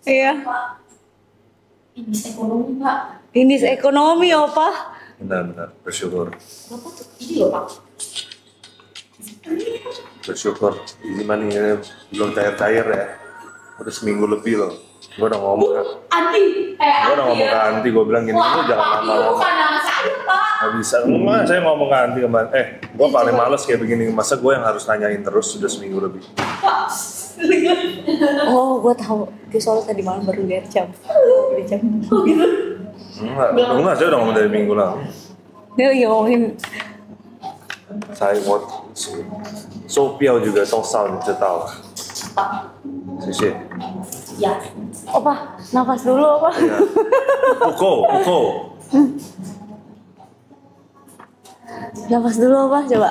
Iya. Indeks ekonomi, Pak. Indeks ekonomi, Opa. Benar, bersyukur. Apa tuh? Ini loh, Pak. Bersyukur. Ini money belum cair-cair ya. Udah seminggu lebih loh. Gue udah ngomong kan. Andi. Gue udah ngomong ke Anti, gue bilang gini, lu jangan lama-lama. Bukan nama saya, Pak. Gak bisa, enggak, saya ngomong ke Anti kemarin. Gue paling males kayak begini. Masa gue yang harus nanyain terus sudah seminggu lebih. Oh, gue tahu. Dia soalnya tadi malam baru lihat jam. Beli jam. Enggak, saya udah ngomong dari minggu lalu. Dia lagi ngomongin. Saya mau Sophia juga soal你知道谢谢 Ya. Opa, nafas dulu, Opa. ya. Uko Nafas dulu, Opa, coba.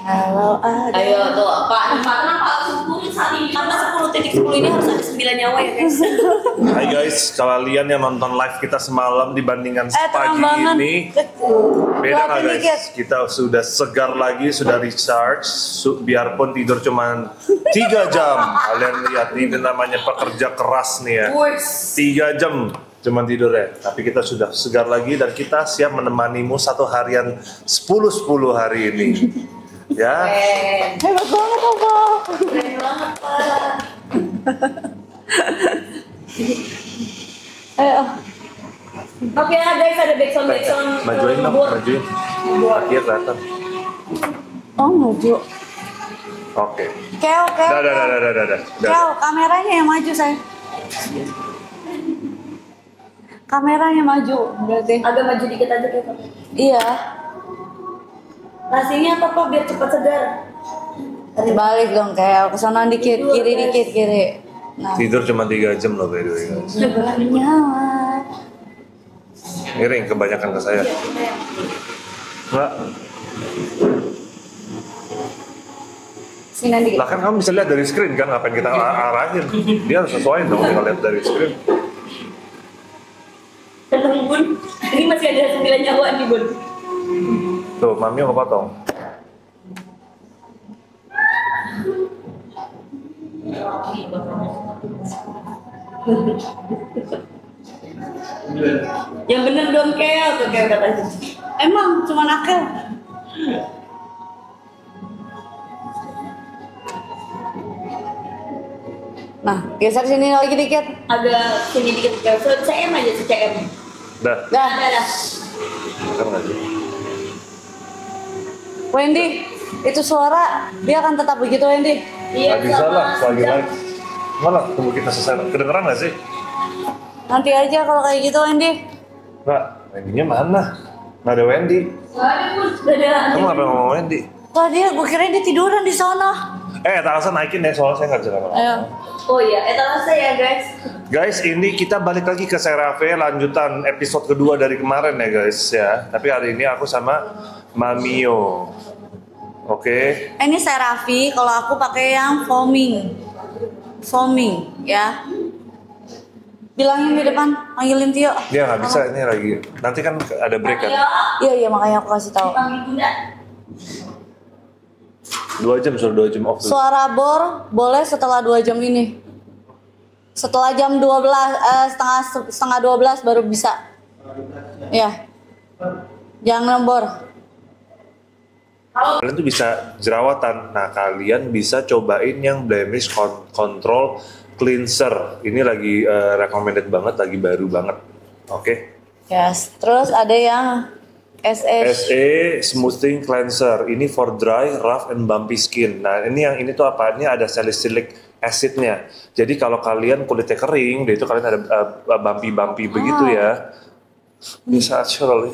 Kalau ada. Ayo tuh, Pak. Kenapa 10 saat ini? Karena 10.10 ini harus ada 9 nyawa ya, guys. Hai guys, kalian yang nonton live kita semalam dibandingkan terang pagi banget. ini beda nggak Dikit. guys? Kita sudah segar lagi, sudah recharge, biarpun tidur cuma 3 jam. Kalian lihat ini namanya pekerja keras nih ya. 3 jam cuma tidur ya, tapi kita sudah segar lagi dan kita siap menemanimu satu harian 10 hari ini. Ya. Hebat banget, Opa. Keren banget, Pak. Ayo. Oke ya guys, ada backsound. Majuin dong, majuin. Akhir datang. Oh, maju. Oke. Keo. Dah. Keo, kameranya yang maju, saya. Kameranya maju, berarti. Agak maju dikit aja kayak Pak. Iya. Nasinya apa Pak biar cepat segar? Balik dong, Keo. Kesana dikit, kiri dikit, kiri. Nah. Tidur cuma 3 jam loh by the way guys. Nyawa. Miring kebanyakan ke saya. Enggak. Sini dikit. Lah kan kamu bisa lihat dari screen kan, ngapain kita arahin? Dia harus sesuaiin dong kalau lihat dari screen. Tenang Bun, ini masih ada 9 nyawa nih Bun. Tuh, mami mau potong. Yang bener dong Keo tuh Keo katanya. Emang cuma akal. Nah, geser sini lagi dikit. Agak sini dikit Keo, CM aja sih CM. Dah, Dah. Dah. makan nggak sih? Wendy, itu suara dia akan tetap begitu, Wendy. Nggak bisa lah, selagi live. Malah tunggu kita selesai. Kedengeran nggak sih? Nanti aja kalau kayak gitu, Wendy. Nggak, Wendy-nya mana? Nggak ada Wendy. Gak ada Bun, gak ada. Kamu ngapain ngomong Wendy? Tadi gue kira dia tiduran di sana. Etalase naikin ya, soalnya saya nggak bisa ngomong. Ayo. Oh iya, etalase ya guys. Guys, ini kita balik lagi ke Serave, lanjutan episode kedua dari kemarin ya guys ya. Tapi hari ini aku sama Mamio. Oke. Ini Serafi, kalau aku pakai yang foaming. Foaming, ya. Bilangin di depan, panggilin Tio. Dia nggak bisa ini lagi. Nanti kan ada break kan? Iya, makanya aku kasih tahu. Panggil Bunda. 2 jam, suruh 2 jam off dulu. Suara bor boleh setelah 2 jam ini. Setelah jam 12, setengah 12 baru bisa. Ya. Jangan lembor. Kalian tuh bisa jerawatan. Nah, kalian bisa cobain yang blemish control cleanser. Ini lagi recommended banget, lagi baru banget. Oke. Yes. Terus ada yang SE Smoothing Cleanser. Ini for dry, rough, and bumpy skin. Nah, ini tuh apa? Ini ada salicylic acidnya. Jadi kalau kalian kulitnya kering, itu kalian ada bumpy begitu ya. Bisa natural.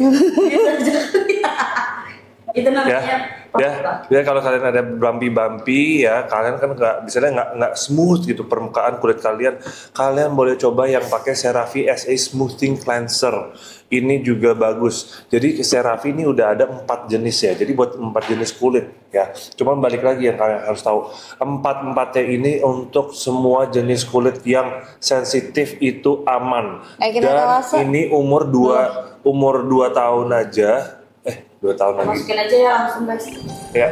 Itu namanya Ya, kalau kalian ada bumpy ya, kalian kan nggak smooth gitu permukaan kulit kalian. Kalian boleh coba yang pakai CeraVe SE Smoothing Cleanser. Ini juga bagus. Jadi CeraVe ini udah ada 4 jenis ya. Jadi buat 4 jenis kulit ya. Cuma balik lagi yang kalian harus tahu, 4-4-nya ini untuk semua jenis kulit yang sensitif itu aman. Dan ini umur 2 tahun aja. 2 tahun lagi. Masukin aja ya langsung guys. Ya.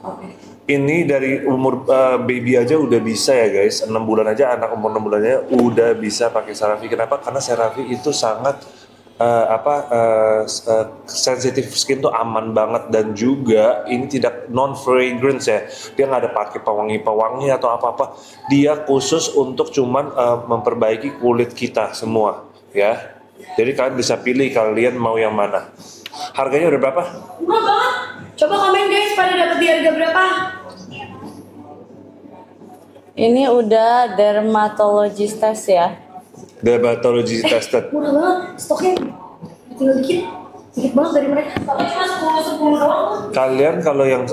Oke. Ini dari umur baby aja udah bisa ya guys, 6 bulan aja, anak umur 6 bulannya udah bisa pakai CeraVe. Kenapa? Karena CeraVe itu sangat sensitive skin tuh aman banget, dan juga ini tidak non fragrance ya, dia nggak ada pakai pewangi atau apa-apa, dia khusus untuk cuman memperbaiki kulit kita semua ya. Jadi kalian bisa pilih kalian mau yang mana. Harganya udah berapa? Murah banget. Coba komen guys, pada dapat di harga berapa? Ini udah dermatologist test ya. Dermatology tested. Murah banget, stoknya tinggal dikit banget dari mereka. Tapi cuma 10 doang. Kalian kalau yang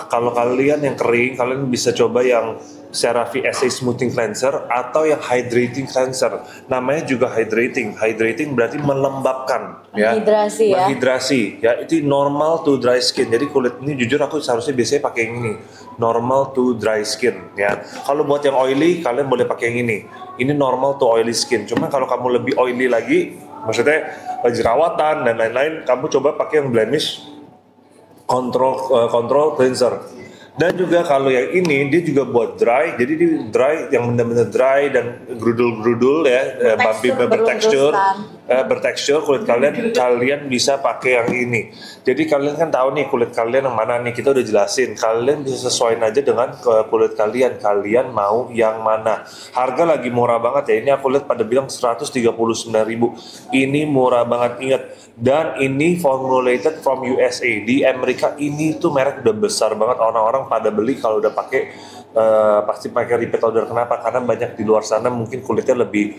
kalau kalian yang kering, kalian bisa coba yang CeraVe SA Smoothing Cleanser atau yang Hydrating Cleanser. Namanya juga hydrating. Hydrating berarti melembabkan, ya. Menghidrasi ya. Menghidrasi, ya. Itu normal to dry skin. Jadi kulit ini jujur aku seharusnya biasanya pakai yang ini. Normal to dry skin, ya. Kalau buat yang oily, kalian boleh pakai yang ini. Ini normal to oily skin. Cuma kalau kamu lebih oily lagi, maksudnya jerawatan dan lain-lain, kamu coba pakai yang blemish control cleanser. Dan juga kalau yang ini dia juga buat dry, jadi dia dry yang benar-benar dry dan grudul-grudul ya, bumpy bertekstur kulit kalian bisa pakai yang ini. Jadi kalian kan tahu nih kulit kalian yang mana nih, kita udah jelasin. Kalian bisa sesuaiin aja dengan kulit kalian mau yang mana. Harga lagi murah banget ya. Ini aku lihat pada bilang 139.000. Ini murah banget, ingat. Dan ini formulated from USA. Di Amerika ini tuh merek udah besar banget, orang-orang pada beli kalau udah pakai pasti pakai repeat order. Kenapa? Karena banyak di luar sana mungkin kulitnya lebih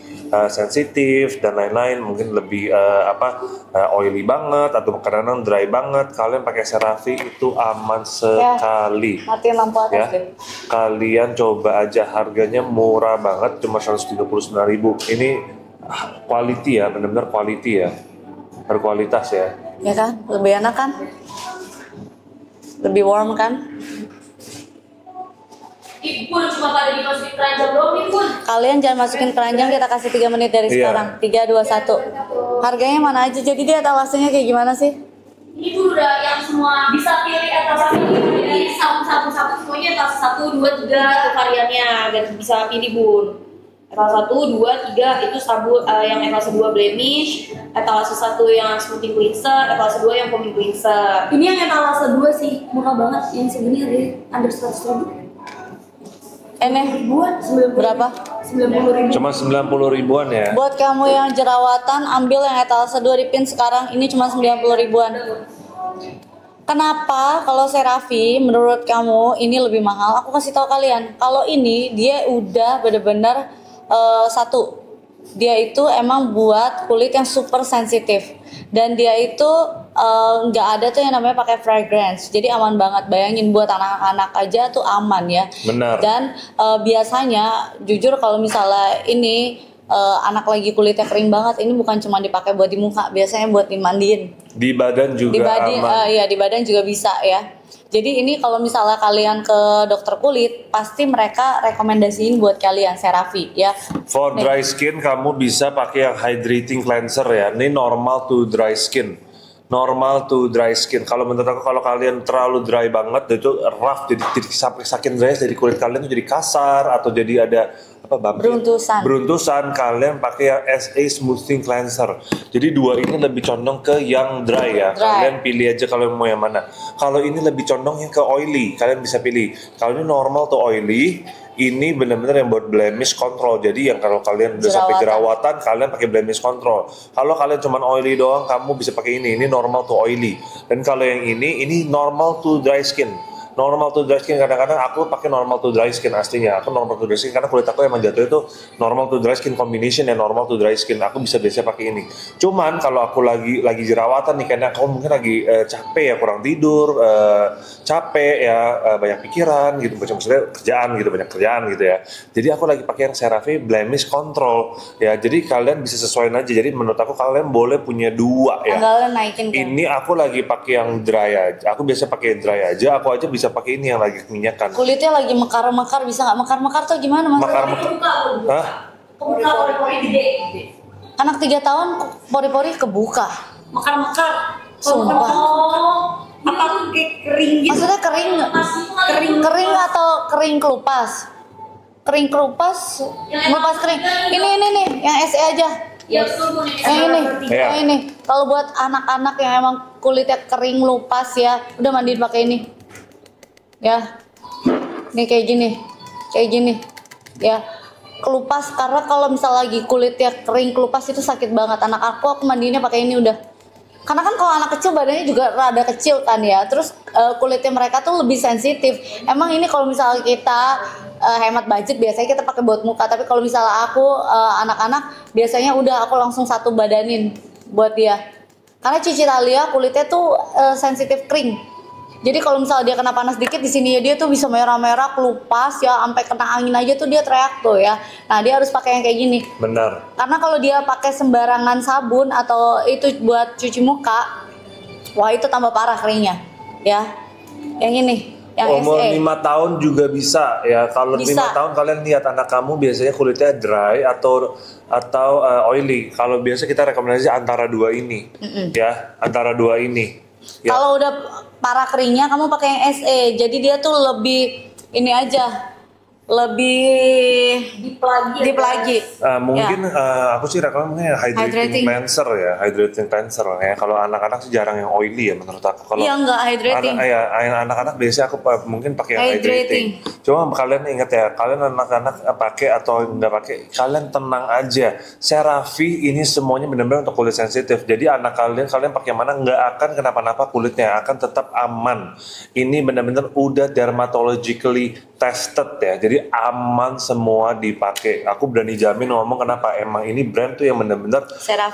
sensitif dan lain-lain, mungkin lebih oily banget atau kadang-kadang dry banget. Kalian pakai CeraVe itu aman sekali. Matiin lampu atas Ya, deh. kalian coba aja, harganya murah banget, cuma 139.000. Ini quality ya, benar-benar quality ya, berkualitas ya. Ya kan? Lebih enak kan? Lebih warm kan? Pun cuma pada dimasukin keranjang doang nih Pun. Kalian jangan masukin keranjang, kita kasih 3 menit dari Iya. sekarang. 3, 2, 1. Harganya mana aja? Jadi dia etalasenya kayak gimana sih? Ini tuh udah yang semua bisa pilih etalase ini. Jadi sabun semuanya etalase 1, 2, 3 itu variannya, dan bisa pilih Bun. Etalase 1, 2, 3 itu sabun yang etalase 2 blemish, etalase 1 yang smoothing cleanser, etalase 2 yang foaming cleanser. Ini yang etalase 2 sih, murah banget. Yang segini harganya under 100.000. Ribuan, berapa? 90.000. Cuma 90 ribuan ya. Buat kamu yang jerawatan, ambil yang etalase 2 di pin sekarang. Ini cuma 90 ribuan. Kenapa kalau CeraVe menurut kamu ini lebih mahal? Aku kasih tahu kalian. Kalau ini dia udah bener-bener satu, dia itu emang buat kulit yang super sensitif, dan dia itu nggak ada tuh yang namanya pakai fragrance, jadi aman banget. Bayangin buat anak-anak aja tuh aman ya. Benar. Dan biasanya jujur kalau misalnya ini anak lagi kulitnya kering banget, ini bukan cuma dipakai buat di muka, biasanya buat dimandiin. Di badan juga aman. Iya, di badan juga bisa ya. Jadi ini kalau misalnya kalian ke dokter kulit, pasti mereka rekomendasiin buat kalian CeraVe ya. For dry skin kamu bisa pakai yang hydrating cleanser ya. Ini normal to dry skin. Normal to dry skin. Kalau menurut aku, kalau kalian terlalu dry banget, itu rough, jadi sampai saking dry, jadi kulit kalian tuh jadi kasar atau jadi ada beruntusan, kalian pakai yang SA Smoothing Cleanser. Jadi dua ini lebih condong ke yang dry ya. Kalian pilih aja kalau mau yang mana. Kalau ini lebih condong yang ke oily, kalian bisa pilih. Kalau ini normal to oily, ini benar-benar yang buat blemish control. Jadi yang kalau kalian udah sampai jerawatan, kalian pakai blemish control. Kalau kalian cuma oily doang, kamu bisa pakai ini. Ini normal to oily. Dan kalau yang ini normal to dry skin. Normal to dry skin, kadang-kadang aku pakai normal to dry skin aslinya. Aku normal to dry skin karena kulit aku emang jatuh itu normal to dry skin combination ya, normal to dry skin. Aku bisa biasanya pakai ini. Cuman kalau aku lagi jerawatan nih, karena aku mungkin lagi capek ya, kurang tidur, capek ya, banyak pikiran gitu, maksudnya banyak kerjaan gitu ya. Jadi aku lagi pakai yang CeraVe blemish control ya. Jadi kalian bisa sesuaiin aja. Jadi menurut aku kalian boleh punya dua ya. Naikin kan? Ini aku lagi pakai yang dry aja. Aku biasa pakai dry aja. Aku aja bisa pakai ini yang lagi keminyakan. Kulitnya lagi mekar-mekar, bisa nggak mekar-mekar tuh gimana mas? Mekar-mekar. Hah? Kebuka pori-pori gede. Anak 3 tahun pori-pori kebuka. Mekar-mekar. Sumpah. Apa kayak kering gitu? Maksudnya kering atau kering kelupas? Kering kelupas, ngelupas kering. Ini nih, yang SE aja. Ya betul Bun. Yang ini. Kalau buat anak-anak yang emang kulitnya kering lupas ya, udah mandiin pakai ini. Ya. Nih kayak gini. Ya. Kelupas, karena kalau misal lagi kulitnya kering kelupas itu sakit banget. Anak aku mandiinnya pakai ini udah. Karena kan kalau anak kecil badannya juga rada kecil kan ya. Terus kulitnya mereka tuh lebih sensitif. Emang ini kalau misalnya kita hemat budget biasanya kita pakai buat muka, tapi kalau misalnya aku anak-anak biasanya udah aku langsung satu badanin buat dia. Karena Cici Thalia kulitnya tuh sensitif kering. Jadi kalau misalnya dia kena panas dikit di sini ya dia tuh bisa merah-merah, kelupas ya, sampai kena angin aja tuh dia teriak tuh ya. Nah, dia harus pakai yang kayak gini. Benar. Karena kalau dia pakai sembarangan sabun atau itu buat cuci muka, wah itu tambah parah keringnya. Ya. Yang ini, yang Umur SE. 5 tahun juga bisa ya. Kalau 5 Bisa. tahun kalian lihat anak kamu biasanya kulitnya dry atau oily. Kalau biasa kita rekomendasi antara dua ini. Ya, antara dua ini. Ya. Kalau udah parah keringnya kamu pakai yang SE. Jadi dia tuh lebih ini aja. Lebih deep lagi. Mungkin aku sih rekomendasinya hydrating cleanser ya, hydrating cleanser ya. Kalau anak-anak sih jarang yang oily ya menurut aku. Kalau Iya enggak hydrating. Anak-anak biasanya aku mungkin pakai yang hydrating. Cuma kalian ingat ya, kalian anak-anak pakai atau nggak pakai, kalian tenang aja. CeraVe ini semuanya benar-benar untuk kulit sensitif. Jadi anak kalian pakai mana nggak akan kenapa-napa, kulitnya akan tetap aman. Ini benar-benar udah dermatologically tested ya. Jadi aman semua dipakai. Aku berani jamin ngomong kenapa, emang ini brand tuh yang benar-benar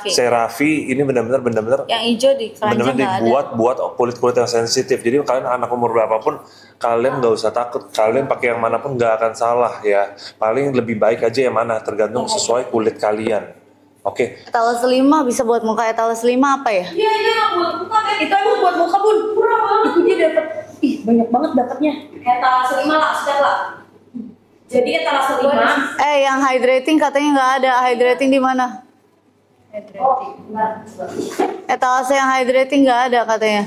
CeraVe ini benar-benar yang hijau di keranjang dibuat buat kulit-kulit yang sensitif. Jadi kalian anak umur berapapun kalian nggak usah takut, kalian pakai yang manapun nggak akan salah ya. Paling lebih baik aja yang mana, tergantung sesuai kulit kalian. Oke. Etalase 5 bisa buat muka. Etalase 5 apa ya? Iya buat muka kan. Itu emang buat muka Bun. Murah banget. Itu dia dapat. Ih banyak banget dapatnya. Etalase 5 lah, sudah lah. Jadi etalase 5. Yang hydrating katanya nggak ada. Hydrating di mana? Oh, enggak. Etalase yang hydrating nggak ada katanya.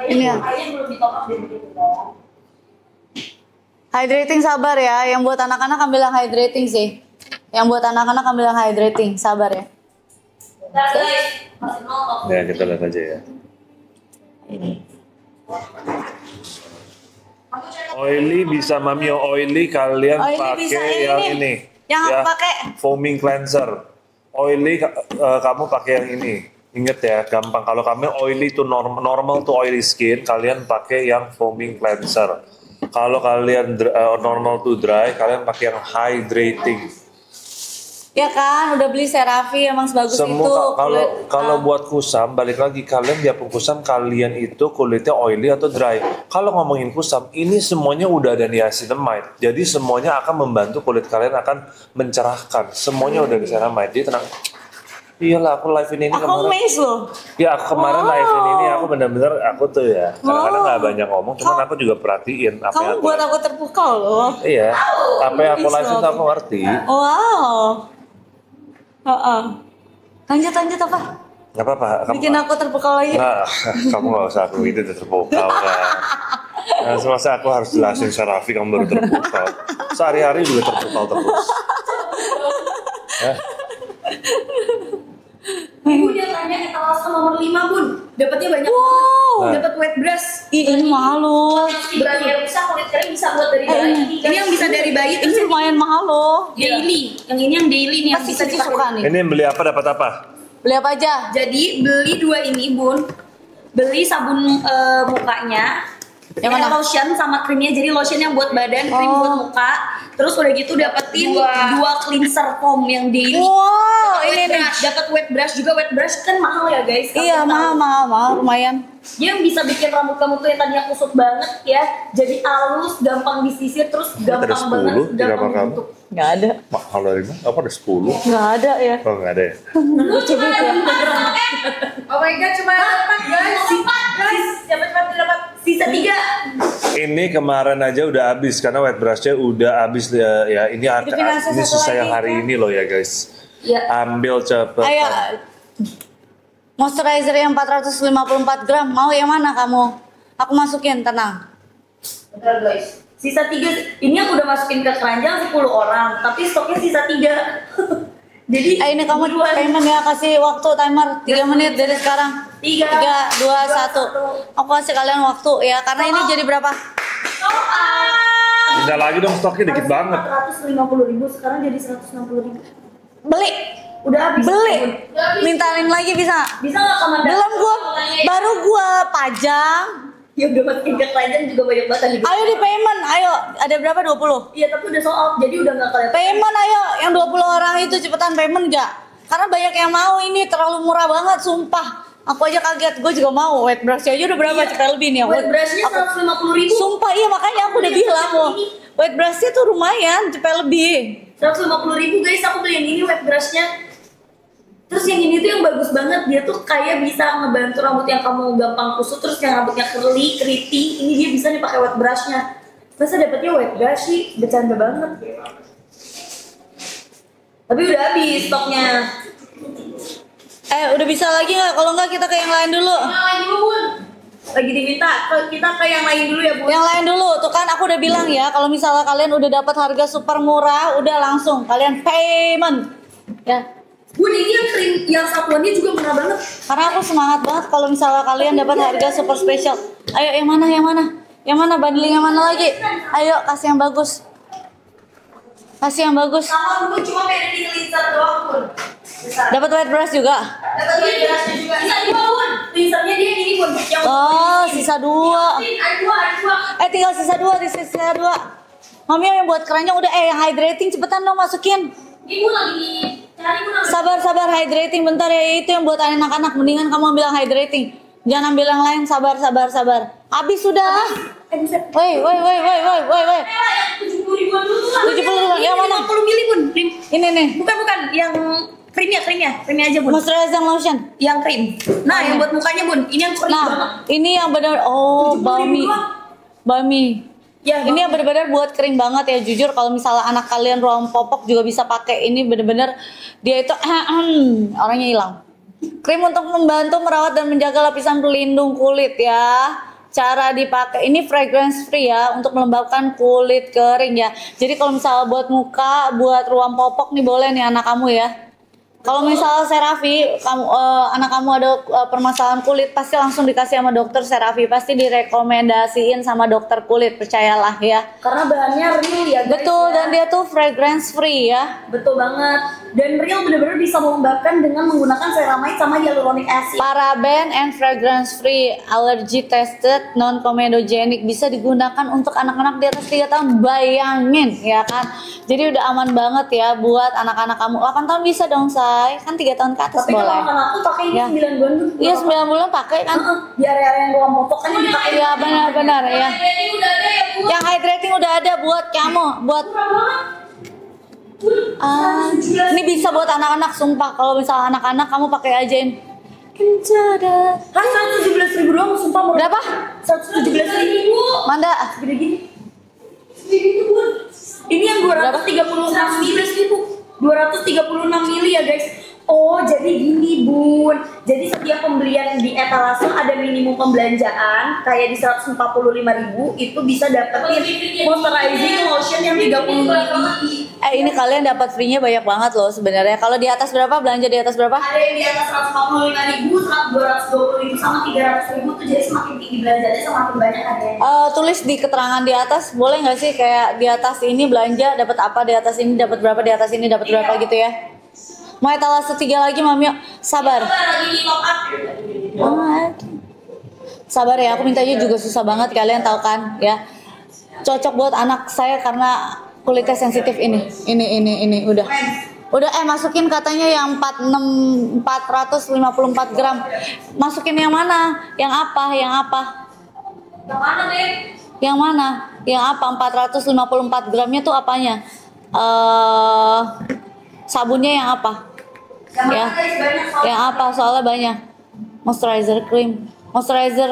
Ini ya. Kayaknya belum di top up dari gitu kan. Hydrating sabar ya. Yang buat anak-anak ambil yang hydrating sih. Yang buat anak-anak ambil yang hydrating, sabar ya. Bentar guys, masih nol. Ya kita lihat aja ya. Oily bisa mami, oily kalian Oily bisa pakai yang ini. Yang ya, aku pakai. foaming cleanser. Oily kamu pakai yang ini. Ingat ya, gampang. Kalau kamu oily to normal to oily skin, kalian pakai yang foaming cleanser. Kalau kalian normal to dry, kalian pakai yang hydrating. Ya kan, udah beli CeraVe emang sebagus Semua itu. kalau buat kusam, balik lagi kalian biarpun kusam kalian itu kulitnya oily atau dry. Kalau ngomongin kusam, ini semuanya udah ada niacinamide. Jadi semuanya akan membantu kulit kalian akan mencerahkan. Semuanya udah di ceramide. Jadi tenang. Iyalah aku live ini Aku kemarin. amazed loh. Ya aku kemarin live ini aku bener-bener aku tuh ya. Kadang-kadang nggak banyak ngomong, cuman aku juga perhatiin apa yang Kamu buat aku terpukau loh. Iya. Apa yang aku live itu aku ngerti. Wow. Lanjut apa? Gak apa-apa. Bikin aku terpukau lagi. Nah, kamu gak usah aku itu udah terpukau kan. Nah, semasa aku harus jelasin CeraVe kamu baru terpukau. Sehari-hari juga terpukau terus. Ibu dia tanya etalase nomor 5 Bun. Dapatnya banyak. Wow. Dapat wet brush. Ini mahal loh. Berani yang bisa kulit kering bisa buat dari bayi. Ini yang bisa dari bayi Ini lumayan mahal loh. daily. Yang ini yang daily nih yang Pasti bisa Cici dipakai. suka nih. Ini beli apa dapat apa? Beli apa aja? Jadi beli 2 ini Bun. Beli sabun mukanya. Yang mana? Lotion sama krimnya. Jadi lotion yang buat badan, krim buat muka. Terus udah gitu dapetin dua cleanser foam yang daily. Wow, Wet ini nih. brush. Dapat wet brush juga. Wet brush kan mahal ya guys. Iya, Kalian tahu. mahal, lumayan. Dia yang bisa bikin rambut kamu tuh yang tadinya kusut banget ya, jadi halus, gampang disisir, terus Ada gampang 10 banget, di kamar gampang kamu? bentuk. Nggak ada. Mahal dari mana? Apa ada 10? Nggak ada ya. Oh nggak ada ya? Lucu banget ya. Oh my god, cuma dapat guys. Cepat dapat sisa 3. Ini kemarin aja udah habis karena wet brushnya udah habis ya. Ini rasa ini satu sisa lagi, yang hari kan? ini loh ya guys. Ya. Ambil cepet. Ayo. Moisturizer yang 454 gram, mau yang mana kamu? Aku masukin, tenang. Bentar guys. Sisa 3, ini aku udah masukin ke keranjang 10 orang, tapi stoknya sisa 3. Jadi Ini kamu payment ya, kasih waktu timer 3 menit dari sekarang. 3, 2, 1. Aku kasih kalian waktu ya, karena ini jadi berapa? Pindah lagi dong, stoknya dikit banget. 450.000 sekarang jadi 160.000. Beli. Udah habis. Beli. Mintain lagi bisa? Bisa nggak kamar? Belum gua, baru gua pajang. Ya udah masukin ke keranjang juga banyak banget nih. Ayo di payment, ayo. Ada berapa? 20? Iya tapi udah sold out, jadi udah nggak kelihatan. Payment ayo, yang 20 orang itu cepetan payment gak? Karena banyak yang mau, ini terlalu murah banget, sumpah. Aku aja kaget, gue juga mau. Wet brush aja udah berapa? Iya. Cepet lebih nih. Wet brushnya 150.000. Sumpah iya, makanya aku udah bilang mau. Wet brushnya tuh lumayan, cepet lebih. 150.000 guys, aku beli yang ini wet brushnya. Terus yang ini tuh yang bagus banget, dia tuh kayak bisa ngebantu rambut yang kamu gampang kusut, terus yang rambutnya curly, keriting, ini dia bisa nih pakai wet brushnya. Masa dapetnya wet brush sih, bercanda banget. Tapi udah habis stoknya. Udah bisa lagi nggak? Kalau nggak kita ke yang lain dulu. Yang lain dulu Bun. Lagi diminta, kita ke yang lain dulu ya Bun. Yang lain dulu, tuh kan aku udah bilang ya, kalau misalnya kalian udah dapat harga super murah, udah langsung kalian payment. Ya. Bun, ini yang krim, yang satuannya juga murah banget. Karena aku semangat banget kalau misalnya kalian dapat harga super spesial. Ayo yang mana? Yang mana? Yang mana? Bundling yang mana lagi? Ayo kasih yang bagus. Kasih yang bagus. Sama Bun, cuma beda di cleanser doang Bun. Dapat white brush juga. Dapat wet brushnya juga. Sisa 2 Bun. Cleansernya dia ini Bun. Yang Oh, sisa 2. ada 2. Tinggal sisa 2, sisa 2. Mami yang buat keranjang udah yang hydrating cepetan dong masukin. Ini Bun lagi cari Bun. Sabar hydrating bentar ya, itu yang buat anak-anak, mendingan kamu ambil yang hydrating. Jangan ambil yang lain, sabar. Habis sudah. Buset. Woi. Yang 70.000-an dulu tuh. 70.000, yang mana? 50 mili Bun. Krim. Ini nih. Bukan, yang krimnya aja Bun. Moisturizer lotion. Yang krim. Nah, yang buat mukanya Bun. Ini yang krim banget. Nah, ini yang benar. Oh, 70.000 Bami. Ya, Ini yang benar-benar buat kering banget ya, jujur kalau misalnya anak kalian ruang popok juga bisa pakai ini, benar-benar dia itu orangnya hilang. Krim untuk membantu merawat dan menjaga lapisan pelindung kulit ya. Cara dipakai ini fragrance free ya, untuk melembabkan kulit kering ya. Jadi kalau misalnya buat muka, buat ruang popok nih boleh nih anak kamu ya. Kalau misalnya Seravi, anak kamu ada permasalahan kulit, pasti langsung dikasih sama dokter Seravi, pasti direkomendasiin sama dokter kulit, percayalah ya. Karena bahannya real ya guys. Betul, ya. dan dia tuh fragrance free ya. Betul banget. Dan real bener-bener bisa melembabkan dengan menggunakan ceramide sama hyaluronic acid. Paraben and fragrance free, allergy tested, non comedogenic, bisa digunakan untuk anak-anak di atas 3 tahun. Bayangin ya kan. Jadi udah aman banget ya buat anak-anak kamu. 8 tahun bisa dong, say. Kan 3 tahun ke atas Tapi boleh. kalau anak aku pakai ini Ya. 9 bulan tuh. Iya 9 bulan pakai kan. Di area-area yang ruang popok kan yang dipakai. Iya benar-benar ya. Ini udah ada ya Bu. Yang hydrating udah ada buat kamu, buat Murah banget. ini bisa buat anak-anak, sumpah. Kalau misalnya anak-anak kamu pakai ajain. Kencada. 117.000 doang, sumpah murah. Berapa? 117.000. Manda. Gede gini. Segini Bun. Ini yang 236 mili ribu. 236 mili ya guys. Oh jadi gini Bun. Jadi setiap pembelian di etalase ada minimum pembelanjaan. Kayak di 145.000 itu bisa dapetin moisturizing lotion yang 30 mili. Ini kalian dapat free-nya banyak banget loh sebenarnya. Kalau di atas berapa? Belanja di atas berapa? Ada yang di atas 145.000, 220.000 sama 300.000 tuh, jadi semakin tinggi belanjanya semakin banyak harganya. Tulis di keterangan di atas, boleh nggak sih kayak di atas ini belanja dapat apa, di atas ini dapat berapa, di atas ini dapat berapa gitu ya. Mau etalase 3 lagi Mami, yuk. Sabar. Lagi di top up. Sabar ya, aku mintanya juga susah banget, kalian tahu kan ya. Cocok buat anak saya karena kulitnya sensitif ini udah masukin katanya yang 454 gram. Masukin yang mana? Yang apa? Yang mana deh? Yang mana? Yang apa? 454 gramnya tuh apanya? Sabunnya yang apa? Ya. Yang apa? Soalnya banyak. Moisturizer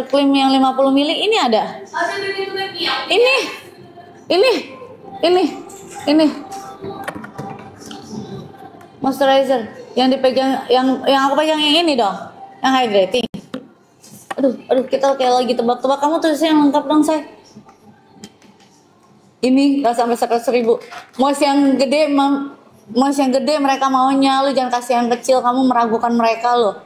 cream yang 50 ml ini ada. Ini moisturizer yang dipegang, yang aku pegang yang ini dong, Yang hydrating. Aduh, kita kayak lagi tebak-tebak. Kamu tulisnya yang lengkap dong, say. Ini nggak sampai 100.000. Mouse yang gede, mouse yang gede mereka maunya. Lu jangan kasih yang kecil. Kamu meragukan mereka loh.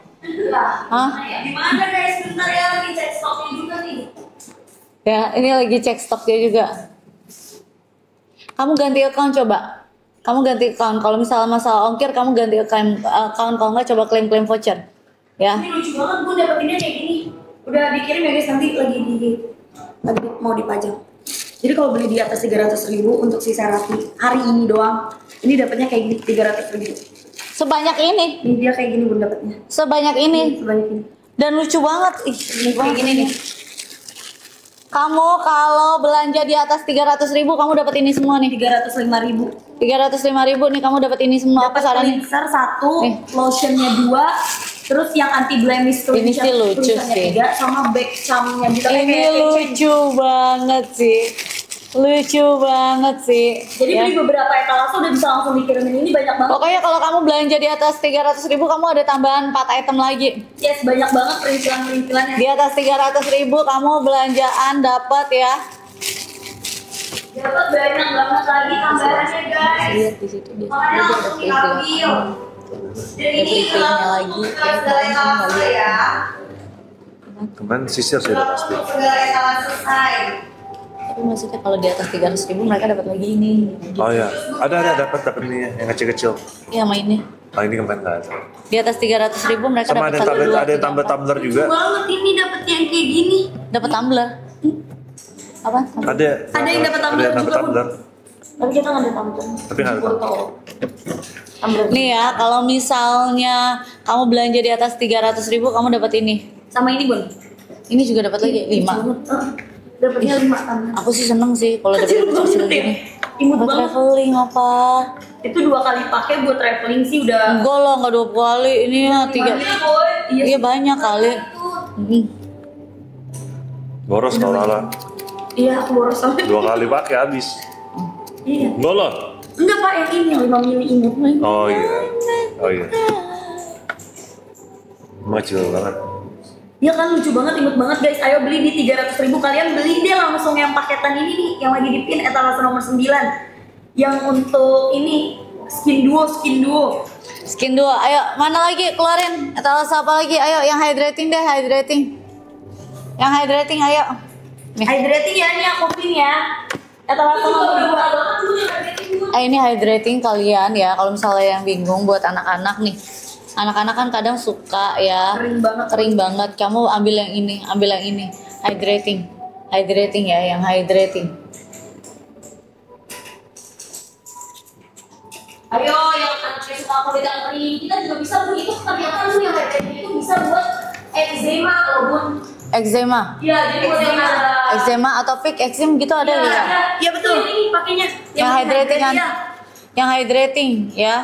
Hah? Gimana guys? Bentar ya, lagi cek stoknya juga nih. Ya, ini lagi cek stok dia juga. Kamu ganti account coba. Kamu ganti account. Kalau misalnya masalah ongkir, kamu ganti account. Kalau nggak coba klaim voucher. Ya. Ini lucu banget, gue dapetinnya kayak gini. Udah dikirim ya guys, nanti lagi mau dipajang. Jadi kalau beli di atas 300.000 untuk si Serafi hari ini doang, ini dapatnya kayak gini 300.000. Sebanyak ini. Ini dia kayak gini bun dapatnya. Sebanyak ini. Sebanyak ini. Dan lucu banget. Ini kayak gini nih. Kamu kalau belanja di atas 300.000 kamu dapat ini semua nih. 305.000. 305.000 nih kamu dapat ini semua. Apa Dapat sarannya? cleanser 1, lotionnya 2, terus yang anti blemish Ini sih lucu sih. 3, sama balsamnya juga Ini lucu banget sih. Lucu banget sih. Jadi ya. beli beberapa etalase udah bisa langsung dikirimin, ini banyak banget. Pokoknya kalau kamu belanja di atas 300.000 kamu ada tambahan 4 item lagi. Yes, banyak banget perintilan-perintilannya. Di atas 300.000 kamu belanjaan dapat ya. Dapat banyak banget lagi tambahannya guys. Lihat di situ dia. Makanya langsung diambil. Dan ini Replay-nya lagi. untuk segala etalase ya. Kemarin sisir sudah pasti. Untuk segala etalase selesai. Tapi maksudnya kalau di atas 300.000 mereka dapat lagi ini. Oh ya, ada dapat ini yang kecil-kecil. Iya mainnya. Oh ini kemarin nggak ada. Di atas 300.000 mereka Sama dapat ada satu, dua, ada tiga, tambah empat. tumbler juga. Banget ini dapetnya yang kayak gini. Dapat tumbler. Apa? Ada. Ada yang dapat Ada tumbler yang dapat juga, tumbler. Tapi kita nggak ada tumbler. Tapi nggak ada tumbler. Nih ya, kalau misalnya kamu belanja di atas 300.000 kamu dapat ini. Sama ini bun. Ini juga dapat lagi 5. Dapatnya 5 tumbler. Aku sih seneng sih kalau dapat kecil gini. Imut Buat banget. traveling apa? Itu 2 kali pakai buat traveling sih udah. Enggak lah, enggak 2 kali. Ini ya 3. Iya, Iya banyak kali. Hmm. Boros kalau Lala. iya aku boros sama. 2 kali pakai habis. Iya. Enggak lah. Enggak pak, yang ini yang 5 mili imut. Oh iya. Oh iya. Emang kecil banget. Ya kan lucu banget, imut banget guys. Ayo beli di 300.000. Kalian beli deh langsung yang paketan ini nih, yang lagi di pin etalase nomor 9. Yang untuk ini skin duo. Skin 2. Ayo, mana lagi keluarin? Etalase apa lagi? Ayo yang hydrating deh, hydrating. Yang hydrating ayo. Nih. Hydrating ya, ini aku pin ya. Etalase nomor 2. Ini hydrating kalian ya. Kalau misalnya yang bingung buat anak-anak nih. Anak-anak kan kadang suka ya Kering banget. Kamu ambil yang ini, hydrating ya, yang hydrating. Ayo yang anaknya suka kulit yang kering, kita juga bisa beli itu. Ternyata lu yang hydrating itu bisa buat eczema loh bun. Eczema. Iya, jadi buat yang ada Eczema atau fake eczema gitu ada juga. Iya betul. Ini pakainya Yang hydrating kan? ya. Yang hydrating ya.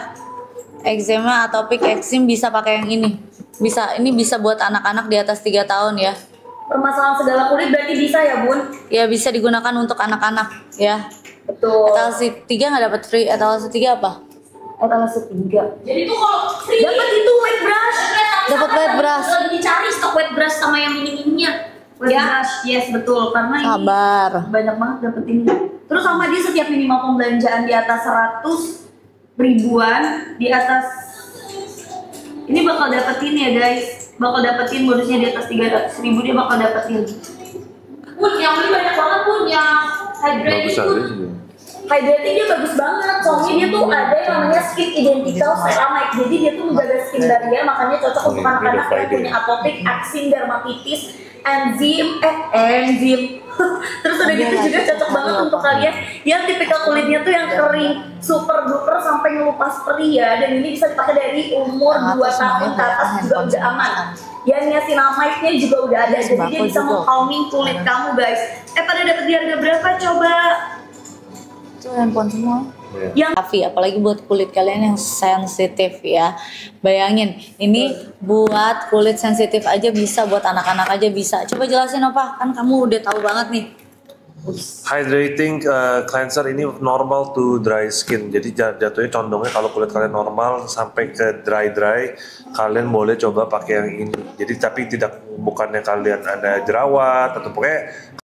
Eczema atau fake eczema bisa pakai yang ini. Ini bisa buat anak-anak di atas 3 tahun ya. Permasalahan segala kulit berarti bisa ya bun? Ya bisa digunakan untuk anak-anak ya. Betul. Etalase 3 nggak dapat free. Etalase 3 apa? Etalase 3. Jadi tuh kalau dapat itu wet brush. Dapat wet brush. Lagi dicari stok wet brush sama yang mini-mininya. Wet brush, yes betul. Karena Sabar. ini banyak banget dapet ini. Terus sama dia setiap minimal pembelanjaan di atas 100 ribuan, di atas ini bakal dapetin ya guys. Bakal dapetin bonusnya di atas 300.000 dia bakal dapetin. Pun yang ini banyak banget pun yang hydrating Bagus pun. aja sih. Hydrating dia bagus banget, soalnya dia tuh ada yang namanya skin identical ceramide. Jadi dia tuh menjaga skin barrier, makanya cocok untuk ini anak-anak beda yang punya atopik, aksin, dermatitis, enzim. Terus udah gitu juga cocok banget untuk kalian yang tipikal kulitnya tuh yang kering, super duper sampai ngelupas perih ya. Dan ini bisa dipakai dari umur 2 tahun ke atas juga udah aman. Yang niacinamide-nya juga udah ada, jadi dia bisa meng-calming kulit kamu guys. Pada dapat di harga berapa coba? Itu handphone semua. Iya. Tapi apalagi buat kulit kalian yang sensitif ya. Bayangin, ini buat kulit sensitif aja bisa, buat anak-anak aja bisa. Coba jelasin apa? Kan kamu udah tahu banget nih. Hydrating cleanser ini normal to dry skin. Jadi jatuhnya condongnya kalau kulit kalian normal sampai ke dry, kalian boleh coba pakai yang ini. Jadi tapi bukannya kalian ada jerawat atau pokoknya